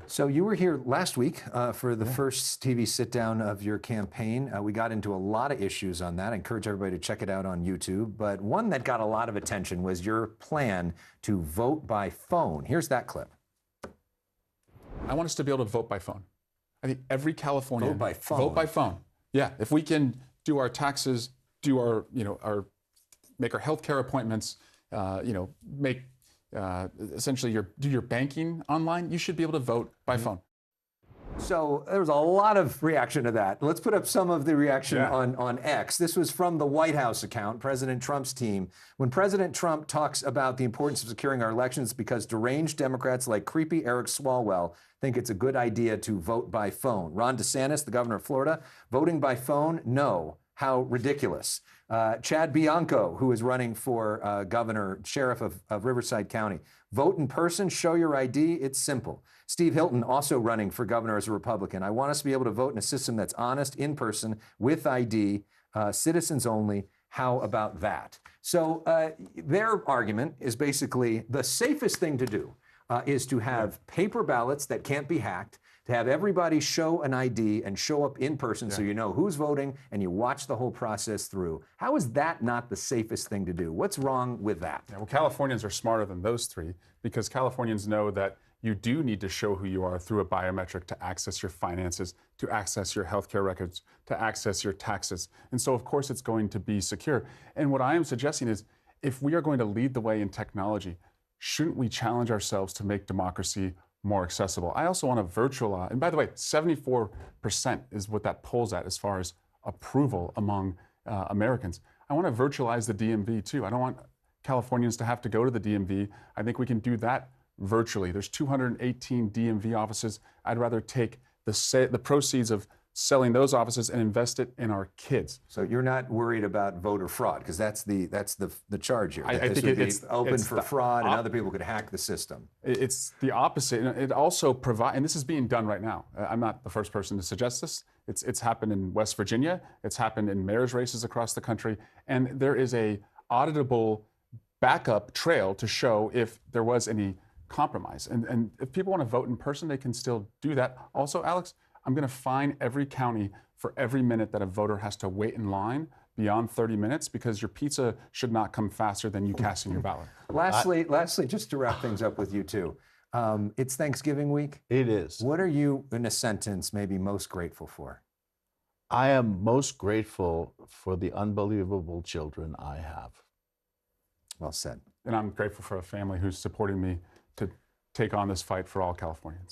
So you were here last week for the first TV sit-down of your campaign. We got into a lot of issues on that. I encourage everybody to check it out on YouTube. But one that got a lot of attention was your plan to vote by phone. Here's that clip. I want us to be able to vote by phone. I think every Californian Vote by phone. Vote by phone. Yeah, if we can do our taxes, do our make our healthcare appointments, make essentially do your banking online, you should be able to vote by phone. So there was a lot of reaction to that. Let's put up some of the reaction Yeah. on X. This was from the White House account, President Trump's team. When President Trump talks about the importance of securing our elections because deranged Democrats like creepy Eric Swalwell think it's a good idea to vote by phone. Ron DeSantis, the governor of Florida, voting by phone? No. How ridiculous. Chad Bianco, who is running for sheriff of Riverside County. Vote in person, show your ID, it's simple. Steve Hilton, also running for governor as a Republican. I want us to be able to vote in a system that's honest, in person, with ID, citizens only. How about that? So their argument is basically the safest thing to do is to have paper ballots that can't be hacked, to have everybody show an ID and show up in person so you know who's voting and you watch the whole process through. How is that not the safest thing to do? What's wrong with that? Yeah, well, Californians are smarter than those three because Californians know that you do need to show who you are through a biometric to access your finances, to access your healthcare records, to access your taxes. And so, of course, it's going to be secure. And what I am suggesting is if we are going to lead the way in technology, shouldn't we challenge ourselves to make democracy more accessible? I also want to virtualize, and by the way, 74% is what that polls at as far as approval among Americans. I want to virtualize the DMV too. I don't want Californians to have to go to the DMV. I think we can do that virtually. There's 218 DMV offices. I'd rather take the proceeds of selling those offices and invest it in our kids. So you're not worried about voter fraud because that's the charge here. I think it's open for fraud and other people could hack the system. It's the opposite. It also provides, and this is being done right now. I'm not the first person to suggest this. It's happened in West Virginia. It's happened in mayor's races across the country. And there is a auditable backup trail to show if there was any compromise. And if people want to vote in person, they can still do that. Also, Alex, I'm going to fine every county for every minute that a voter has to wait in line beyond 30 minutes because your pizza should not come faster than you casting your ballot. Lastly, just to wrap things up with you two, it's Thanksgiving week. It is. What are you, in a sentence, maybe most grateful for? I am most grateful for the unbelievable children I have. Well said. And I'm grateful for a family who's supporting me to take on this fight for all Californians.